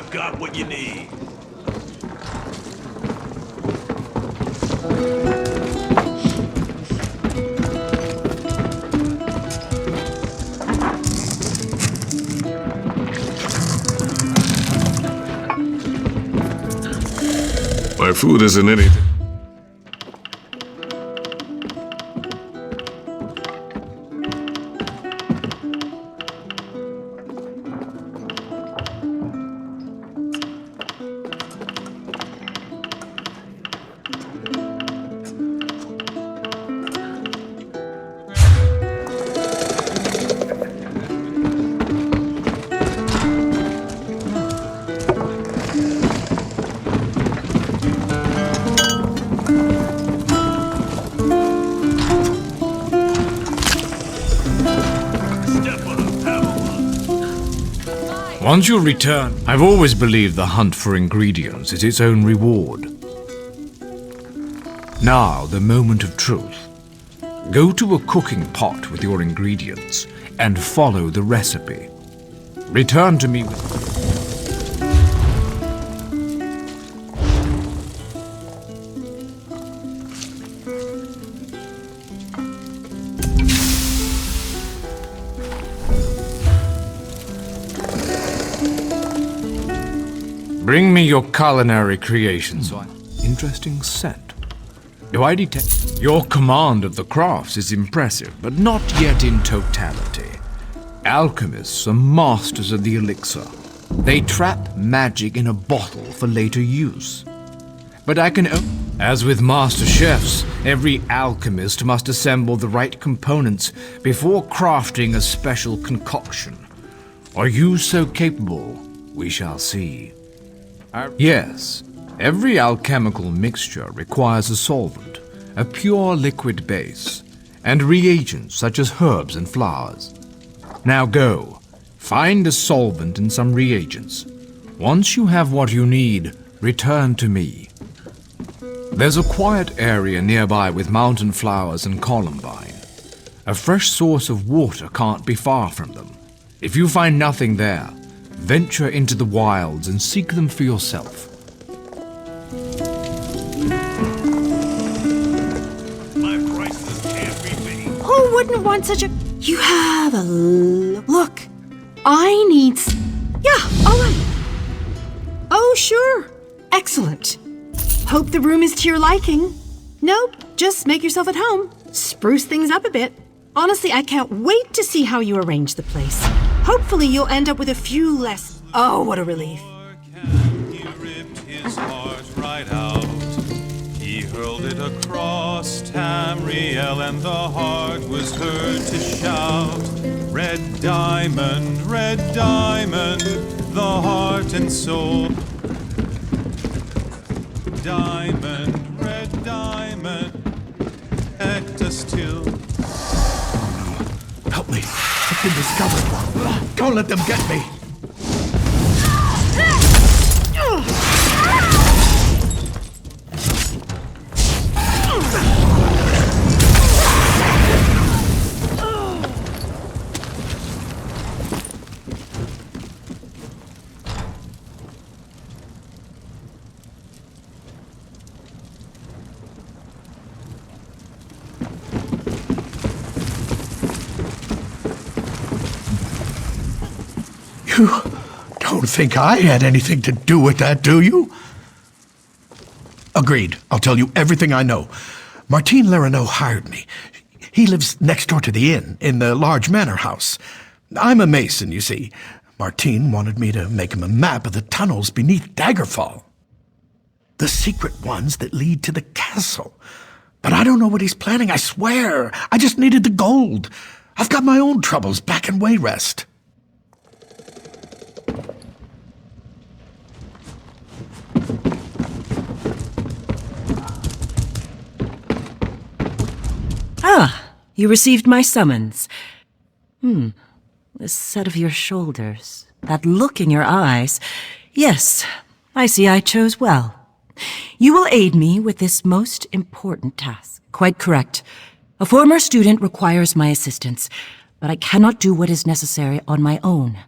I've got what you need. My food isn't anything. Once you return, I've always believed the hunt for ingredients is its own reward. Now, the moment of truth. Go to a cooking pot with your ingredients and follow the recipe. Return to me with... Bring me your culinary creations. Interesting scent. Do I detect? Your command of the crafts is impressive, but not yet in totality. Alchemists are masters of the elixir. They trap magic in a bottle for later use. But I can... As with master chefs, every alchemist must assemble the right components before crafting a special concoction. Are you so capable? We shall see. Yes, every alchemical mixture requires a solvent, a pure liquid base, and reagents such as herbs and flowers. Now go, find a solvent and some reagents. Once you have what you need, return to me. There's a quiet area nearby with mountain flowers and columbine. A fresh source of water can't be far from them. If you find nothing there, venture into the wilds and seek them for yourself. My prices can't be beat. Who wouldn't want such a... You have a look. I need... Yeah, all right. Oh, sure. Excellent. Hope the room is to your liking. Nope, just make yourself at home. Spruce things up a bit. Honestly, I can't wait to see how you arrange the place. Hopefully you'll end up with a few less... Oh, what a relief. He ripped his heart right out. He hurled it across Tamriel, and the heart was heard to shout. Red diamond, the heart and soul. Diamond, red diamond, protect us till... Help me. I've been discovered. Don't let them get me. You don't think I had anything to do with that, do you? Agreed. I'll tell you everything I know. Martin Leraneau hired me. He lives next door to the inn, in the large manor house. I'm a mason, you see. Martin wanted me to make him a map of the tunnels beneath Daggerfall. The secret ones that lead to the castle. But I don't know what he's planning, I swear. I just needed the gold. I've got my own troubles back in Wayrest. Ah, you received my summons. The set of your shoulders, that look in your eyes. Yes, I see I chose well. You will aid me with this most important task. Quite correct. A former student requires my assistance, but I cannot do what is necessary on my own.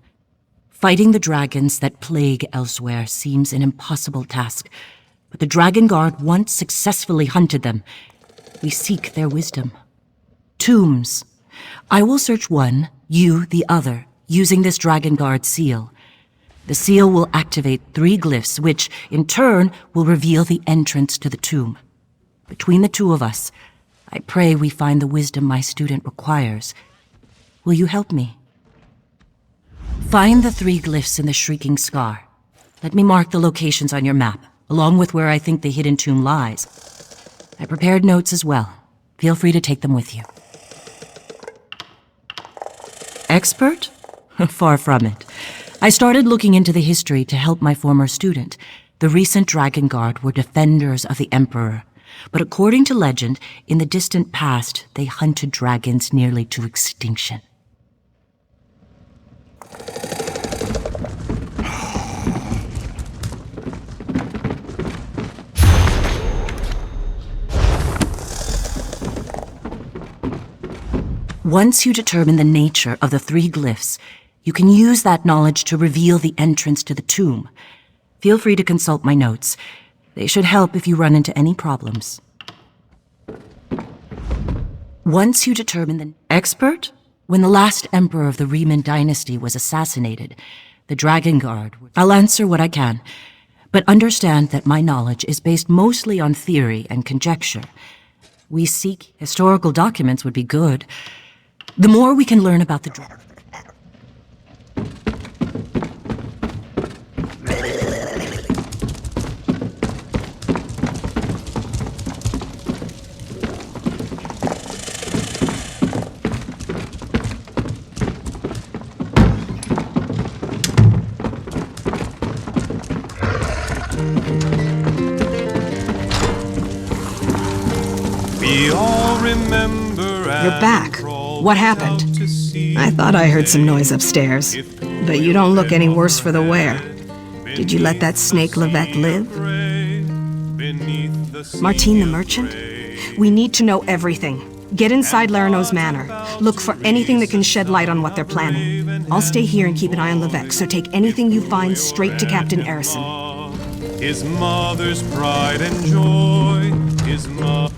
Fighting the dragons that plague elsewhere seems an impossible task, but the Dragon Guard once successfully hunted them. We seek their wisdom. Tombs. I will search one, you the other, using this Dragon Guard seal. The seal will activate 3 glyphs, which, in turn, will reveal the entrance to the tomb. Between the two of us, I pray we find the wisdom my student requires. Will you help me? Find the 3 glyphs in the Shrieking Scar. Let me mark the locations on your map, along with where I think the hidden tomb lies. I prepared notes as well. Feel free to take them with you. Expert? Far from it. I started looking into the history to help my former student. The recent Dragon Guard were defenders of the Emperor, but according to legend, in the distant past, they hunted dragons nearly to extinction. Once you determine the nature of the 3 glyphs, you can use that knowledge to reveal the entrance to the tomb. Feel free to consult my notes. They should help if you run into any problems. Once you determine the expert, when the last emperor of the Riemann dynasty was assassinated, the Dragon Guard... I'll answer what I can, but understand that my knowledge is based mostly on theory and conjecture. We seek historical documents would be good. The more we can learn about the dragon... We all remember. You're back. What happened? I thought I heard some noise upstairs, but you don't look any worse for the wear. Did you let that snake Levesque live? Martine the merchant? We need to know everything. Get inside Larano's manor. Look for anything that can shed light on what they're planning. I'll stay here and keep an eye on Levesque, so take anything you find straight to Captain Erison. His mother's pride and joy. His mother.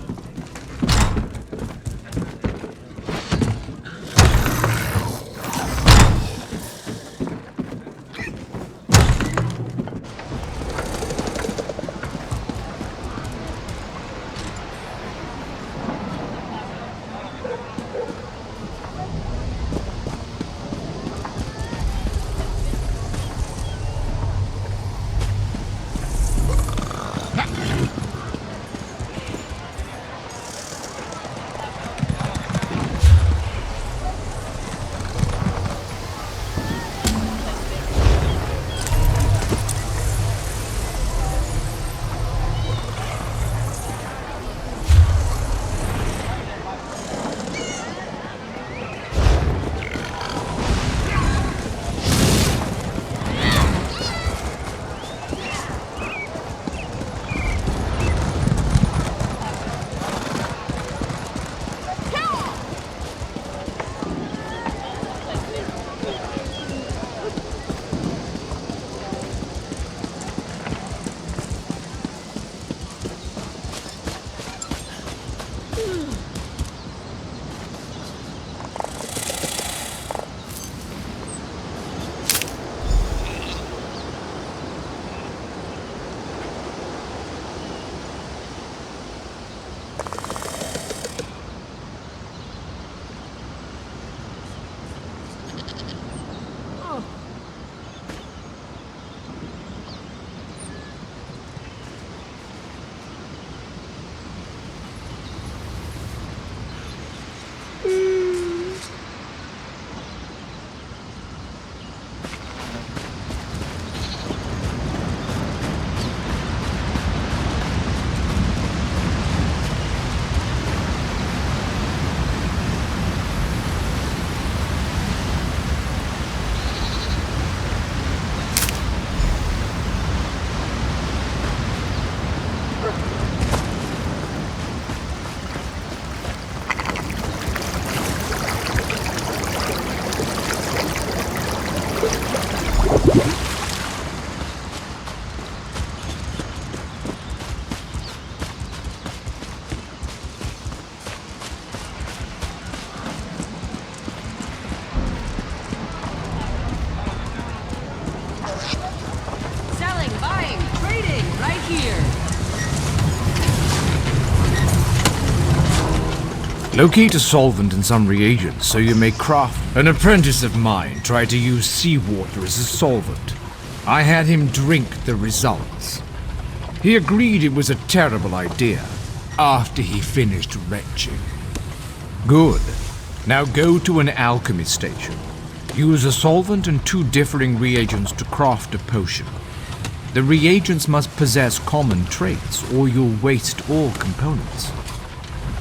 Locate a solvent and some reagents so you may craft. An apprentice of mine tried to use seawater as a solvent. I had him drink the results. He agreed it was a terrible idea after he finished retching. Good. Now go to an alchemy station. Use a solvent and 2 differing reagents to craft a potion. The reagents must possess common traits, or you'll waste all components.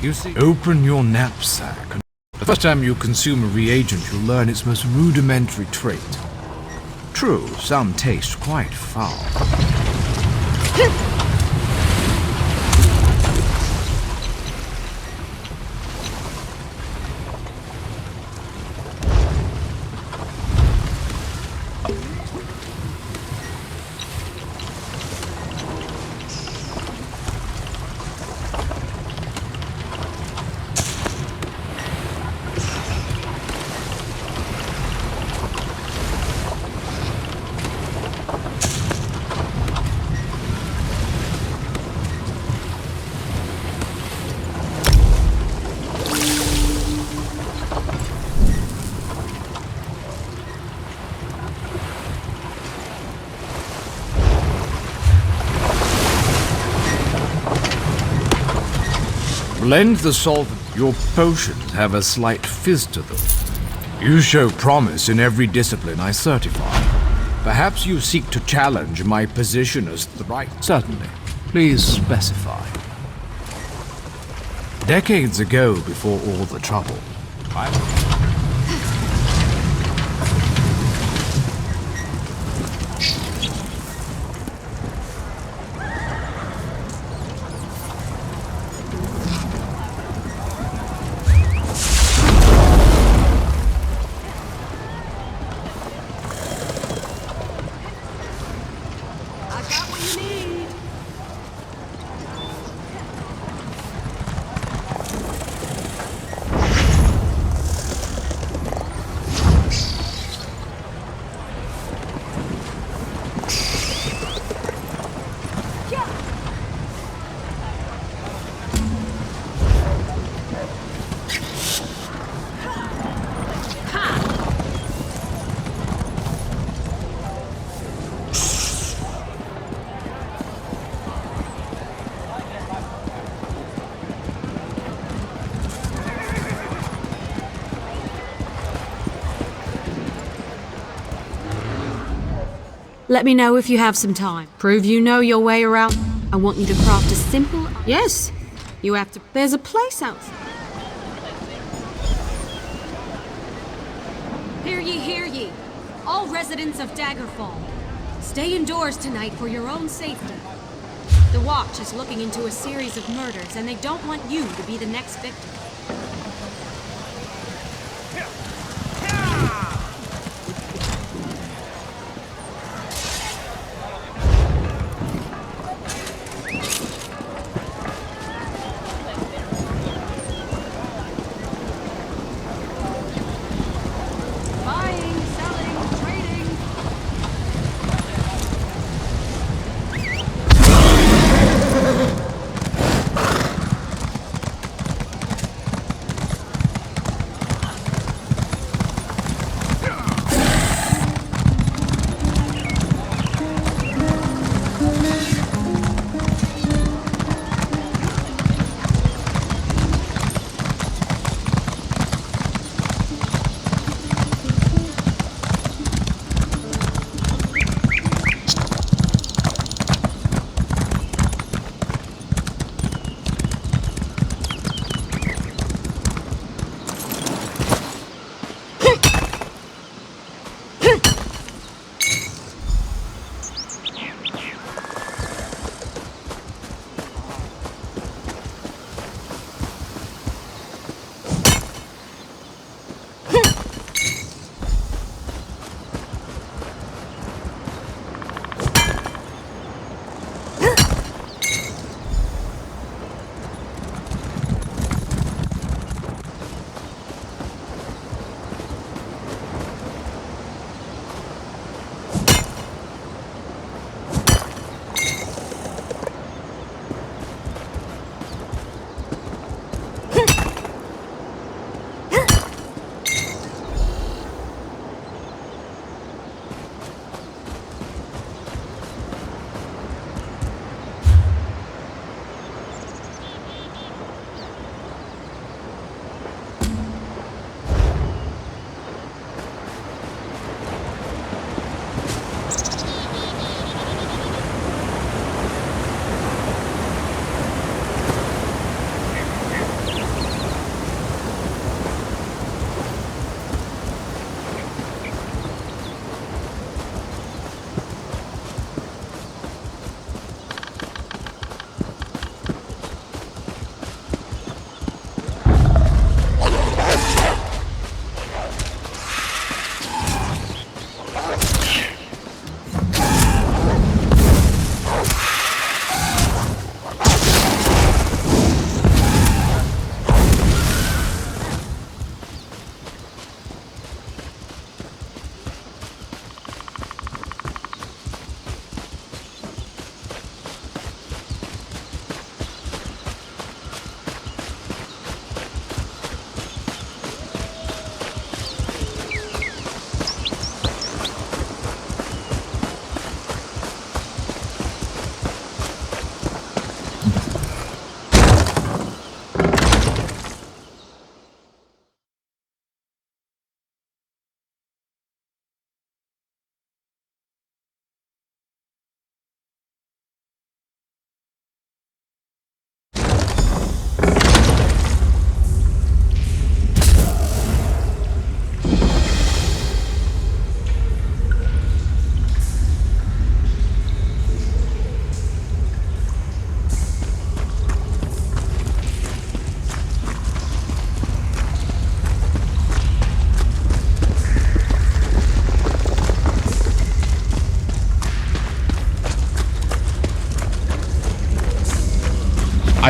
You see, open your knapsack. The first time you consume a reagent, you'll learn its most rudimentary trait. True, some taste quite foul. Blend the solvent. Your potions have a slight fizz to them. You show promise in every discipline I certify. Perhaps you seek to challenge my position as the right. Certainly. Please specify. Decades ago, before all the trouble, Let me know if you have some time. Prove you know your way around. I want you to craft a simple... Yes, you have to... There's a place outside. Hear ye, hear ye. All residents of Daggerfall, stay indoors tonight for your own safety. The Watch is looking into a series of murders, and they don't want you to be the next victim.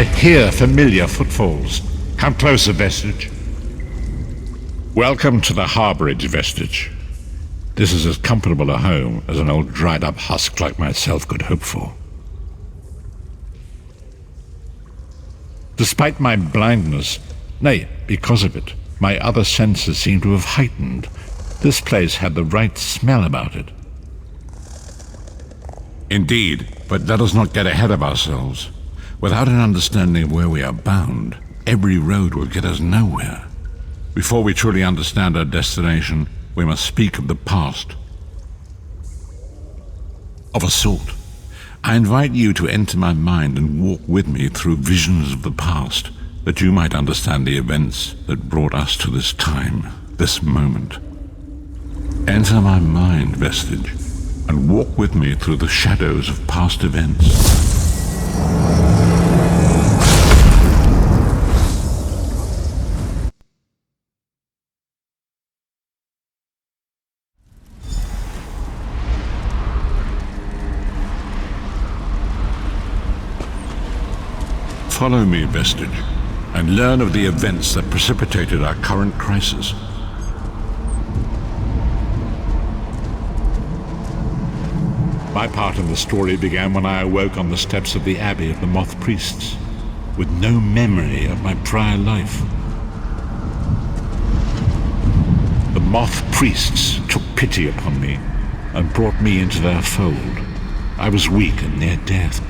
I hear familiar footfalls. Come closer, Vestige. Welcome to the Harborage, Vestige. This is as comfortable a home as an old dried-up husk like myself could hope for. Despite my blindness, nay, because of it, my other senses seem to have heightened. This place had the right smell about it. Indeed, but let us not get ahead of ourselves. Without an understanding of where we are bound, every road will get us nowhere. Before we truly understand our destination, we must speak of the past. Of a sort. I invite you to enter my mind and walk with me through visions of the past, that you might understand the events that brought us to this time, this moment. Enter my mind, Vestige, and walk with me through the shadows of past events. Follow me, Vestige, and learn of the events that precipitated our current crisis. My part in the story began when I awoke on the steps of the Abbey of the Moth Priests, with no memory of my prior life. The Moth Priests took pity upon me and brought me into their fold. I was weak and near death.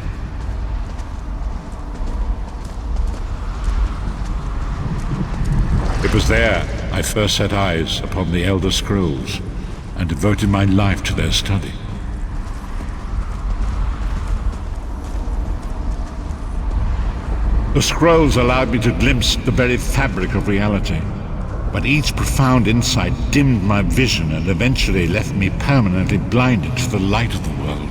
It was there I first set eyes upon the Elder Scrolls and devoted my life to their study. The scrolls allowed me to glimpse the very fabric of reality, but each profound insight dimmed my vision and eventually left me permanently blinded to the light of the world.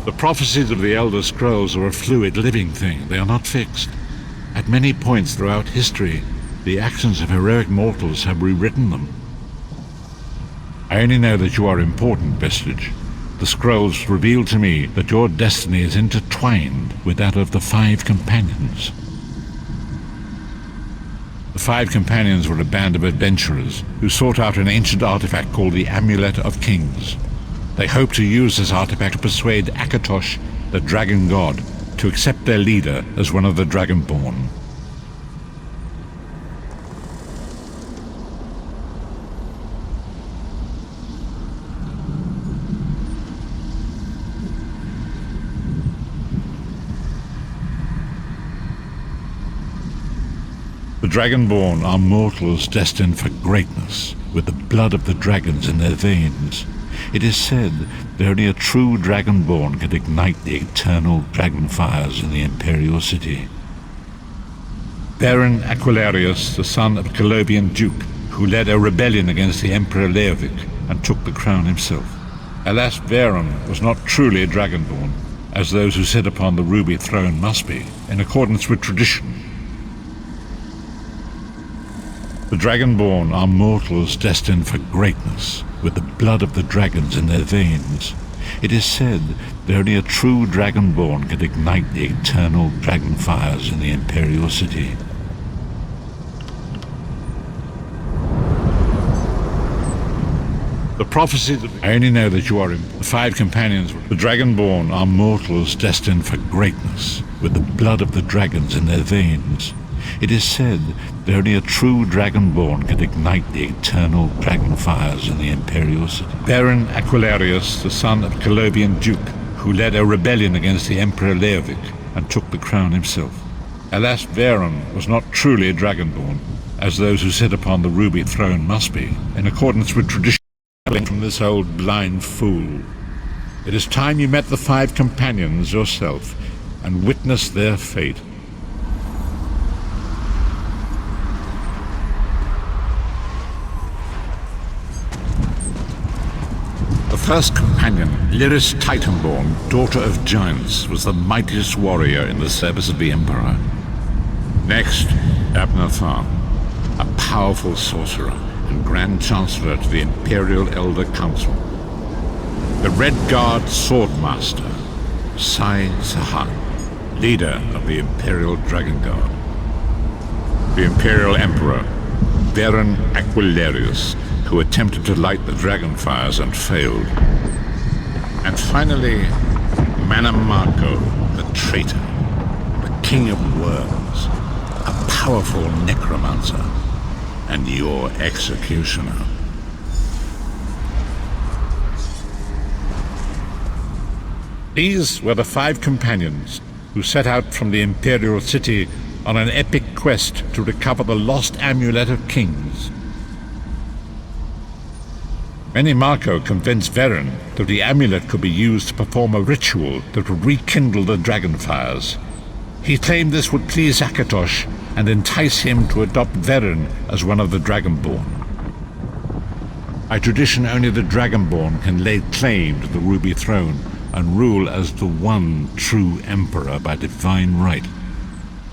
The prophecies of the Elder Scrolls are a fluid, living thing. They are not fixed. At many points throughout history, the actions of heroic mortals have rewritten them. I only know that you are important, Vestige. The scrolls reveal to me that your destiny is intertwined with that of the Five Companions. The Five Companions were a band of adventurers who sought out an ancient artifact called the Amulet of Kings. They hoped to use this artifact to persuade Akatosh, the dragon god, to accept their leader as one of the Dragonborn. The Dragonborn are mortals destined for greatness, with the blood of the dragons in their veins. It is said that only a true Dragonborn can ignite the eternal dragon fires in the Imperial city. Baron Aquilarius, the son of a Colovian duke, who led a rebellion against the Emperor Leovic and took the crown himself. Alas, Baron was not truly a Dragonborn, as those who sit upon the ruby throne must be, in accordance with tradition. The Dragonborn are mortals destined for greatness, with the blood of the dragons in their veins. It is said that only a true Dragonborn can ignite the eternal dragon fires in the Imperial city. The prophecies I only know that you are in the Five Companions. The Dragonborn are mortals destined for greatness, with the blood of the dragons in their veins. It is said that only a true Dragonborn can ignite the eternal dragon fires in the Imperial city. Baron Aquilarius, the son of a Colovian duke, who led a rebellion against the Emperor Leovic and took the crown himself. Alas, Baron was not truly a Dragonborn, as those who sit upon the ruby throne must be, in accordance with tradition from this old blind fool. It is time you met the Five Companions yourself and witnessed their fate. The first companion, Lyris Titanborn, daughter of giants, was the mightiest warrior in the service of the Emperor. Next, Abnathan, a powerful sorcerer, and Grand Chancellor to the Imperial Elder Council. The Redguard Swordmaster, Sai Sahan, leader of the Imperial Dragon Guard. The Imperial Emperor, Baron Aquilarius, who attempted to light the dragon fires and failed. And finally, Manamako, the traitor, the King of Worms, a powerful necromancer, and your executioner. These were the 5 companions who set out from the Imperial City on an epic quest to recover the lost Amulet of Kings. Manamako convinced Varen that the amulet could be used to perform a ritual that would rekindle the dragonfires. He claimed this would please Akatosh and entice him to adopt Varen as one of the Dragonborn. By tradition, only the Dragonborn can lay claim to the Ruby Throne and rule as the one true Emperor by divine right.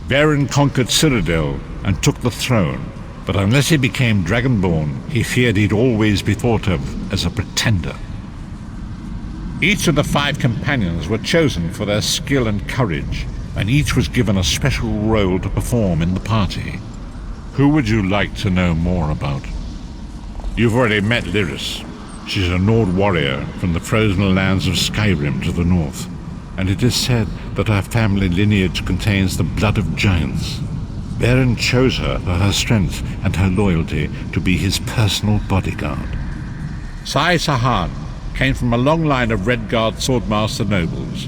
Varen conquered Cyrodiil and took the throne, but unless he became Dragonborn, he feared he'd always be thought of as a pretender. Each of the 5 companions were chosen for their skill and courage, and each was given a special role to perform in the party. Who would you like to know more about? You've already met Lyris. She's a Nord warrior from the frozen lands of Skyrim to the north, and it is said that her family lineage contains the blood of giants. Varen chose her for her strength and her loyalty to be his personal bodyguard. Sai Sahan came from a long line of Redguard swordmaster nobles.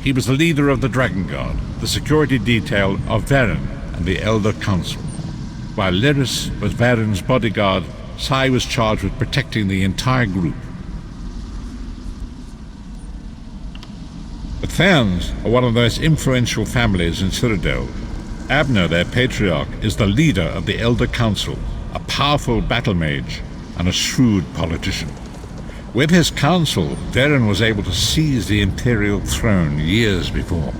He was the leader of the Dragon Guard, the security detail of Varen and the Elder Council. While Lyris was Varen's bodyguard, Sai was charged with protecting the entire group. The Therns are one of the most influential families in Cyrodiil. Abner, their patriarch, is the leader of the Elder Council, a powerful battle mage and a shrewd politician. With his council, Varen was able to seize the Imperial throne years before.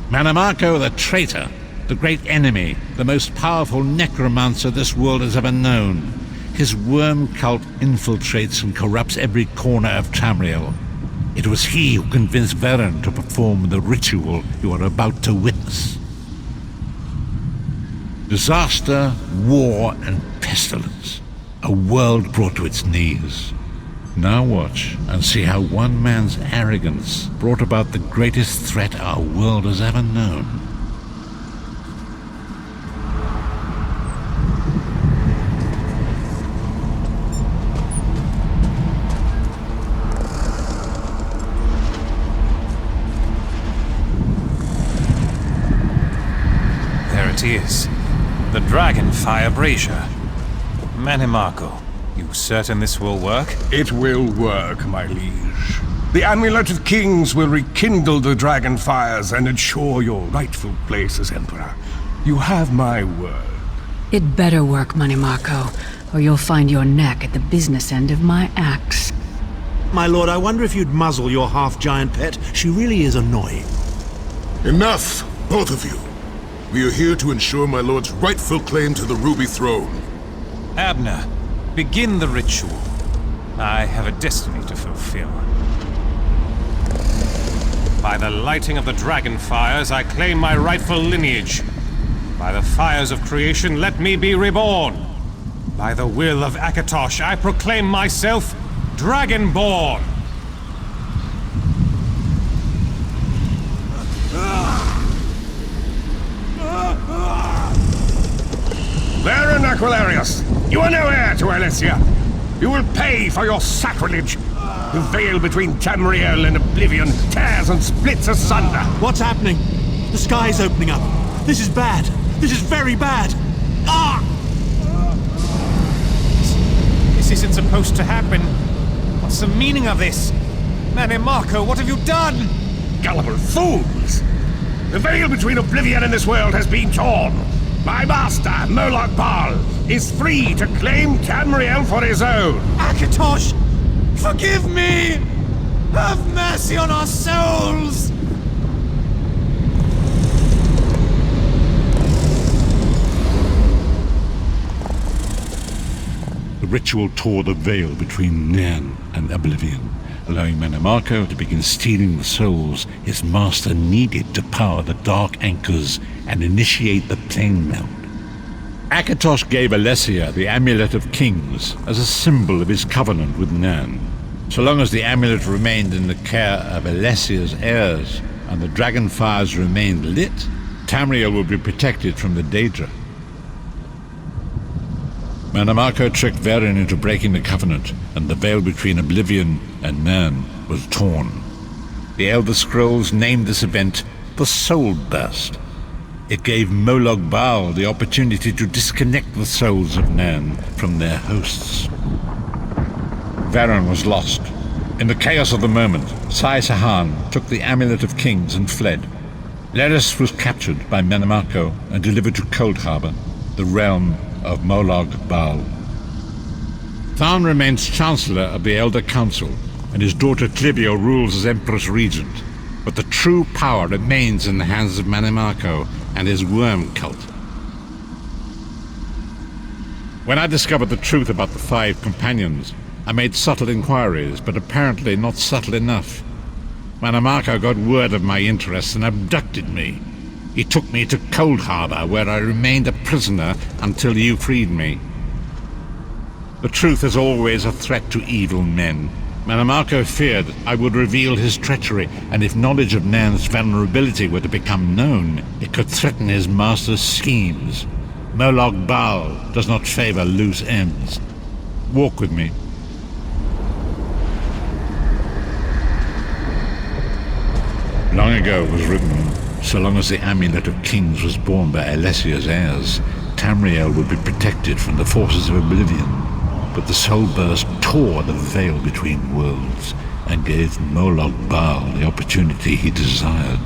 Manamako the traitor, the great enemy, the most powerful necromancer this world has ever known. His worm cult infiltrates and corrupts every corner of Tamriel. It was he who convinced Varen to perform the ritual you are about to witness. Disaster, war, and pestilence. A world brought to its knees. Now watch and see how one man's arrogance brought about the greatest threat our world has ever known. There it is. The Dragonfire Brazier. Manamako, you certain this will work? It will work, my liege. The Amulet of Kings will rekindle the dragon fires and ensure your rightful place as Emperor. You have my word. It better work, Manamako, or you'll find your neck at the business end of my axe. My lord, I wonder if you'd muzzle your half-giant pet. She really is annoying. Enough, both of you. We are here to ensure my lord's rightful claim to the Ruby Throne. Abner, begin the ritual. I have a destiny to fulfill. By the lighting of the dragon fires, I claim my rightful lineage. By the fires of creation, let me be reborn. By the will of Akatosh, I proclaim myself Dragonborn. Baron Aquilarius, you are no heir to Elysia. You will pay for your sacrilege. The veil between Tamriel and Oblivion tears and splits asunder. What's happening? The sky's opening up. This is bad. This is very bad. Ah! This isn't supposed to happen. What's the meaning of this? Manamako, what have you done? Gullible fools! The veil between Oblivion and this world has been torn. My master, Moloch Baal, is free to claim Tamriel for his own. Akatosh! Forgive me! Have mercy on our souls! ritual tore the veil between Nairn and oblivion, allowing Menemarco to begin stealing the souls his master needed to power the dark anchors and initiate the plane melt. Akatosh gave Alessia the Amulet of Kings as a symbol of his covenant with Nairn. So long as the amulet remained in the care of Alessia's heirs and the dragon fires remained lit, Tamriel would be protected from the Daedra. Menemarco tricked Varen into breaking the covenant, and the veil between Oblivion and Nairn was torn. The Elder Scrolls named this event the Soul Burst. It gave Molag Bal the opportunity to disconnect the souls of Nairn from their hosts. Varen was lost. In the chaos of the moment, Sai Sahan took the Amulet of Kings and fled. Leris was captured by Menemarco and delivered to Cold Harbor, the realm of Molag Bal. Tharn remains Chancellor of the Elder Council, and his daughter Clivio rules as Empress Regent. But the true power remains in the hands of Menemarco and his worm cult. When I discovered the truth about the 5 companions, I made subtle inquiries, but apparently not subtle enough. Menemarco got word of my interests and abducted me. He took me to Cold Harbor, where I remained a prisoner until you freed me. The truth is always a threat to evil men. Menemarco feared I would reveal his treachery, and if knowledge of Nairn's vulnerability were to become known, it could threaten his master's schemes. Molag Bal does not favor loose ends. Walk with me. Long ago it was written, so long as the Amulet of Kings was borne by Alessia's heirs, Tamriel would be protected from the forces of Oblivion. But the Soul Burst tore the veil between worlds and gave Molag Bal the opportunity he desired.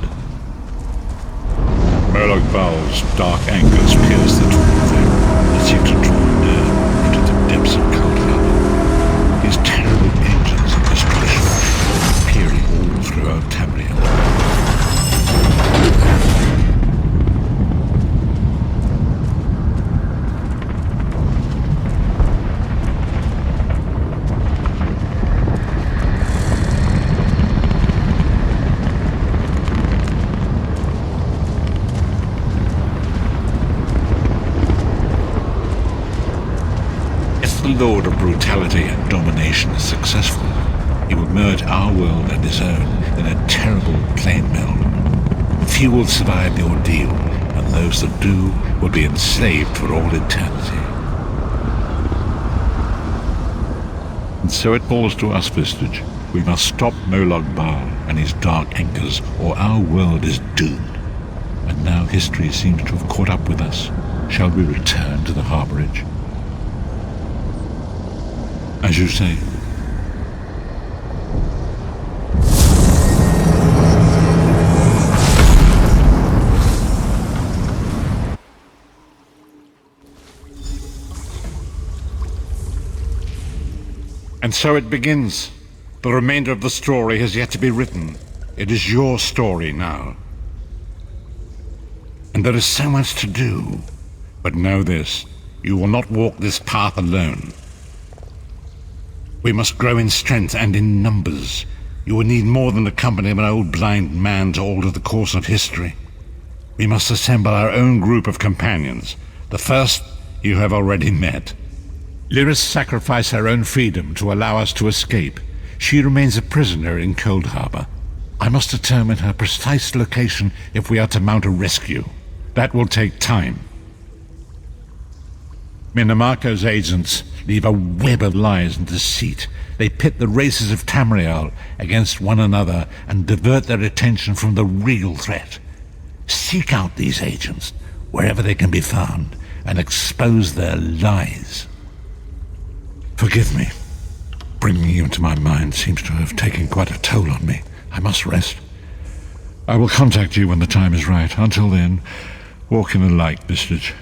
Molag Bal's dark anchors pierced the torn veil and seemed to draw Nairn into the depths of Cold Harbor. These terrible engines of destruction appearing all throughout Tamriel. The Lord of Brutality and Domination is successful. He will merge our world and his own in a terrible plane meld. Few will survive the ordeal, and those that do will be enslaved for all eternity. And so it falls to us, Vistage. We must stop Molag Bal and his dark anchors, or our world is doomed. And now history seems to have caught up with us. Shall we return to the harborage? As you say. And so it begins. The remainder of the story has yet to be written. It is your story now. And there is so much to do. But know this, you will not walk this path alone. We must grow in strength and in numbers. You will need more than the company of an old blind man to alter the course of history. We must assemble our own group of companions. The first you have already met. Lyris sacrificed her own freedom to allow us to escape. She remains a prisoner in Cold Harbor. I must determine her precise location if we are to mount a rescue. That will take time. Menemarco's agents leave a web of lies and deceit. They pit the races of Tamriel against one another and divert their attention from the real threat. Seek out these agents, wherever they can be found, and expose their lies. Forgive me. Bringing you into my mind seems to have taken quite a toll on me. I must rest. I will contact you when the time is right. Until then, walk in the light, Vistage.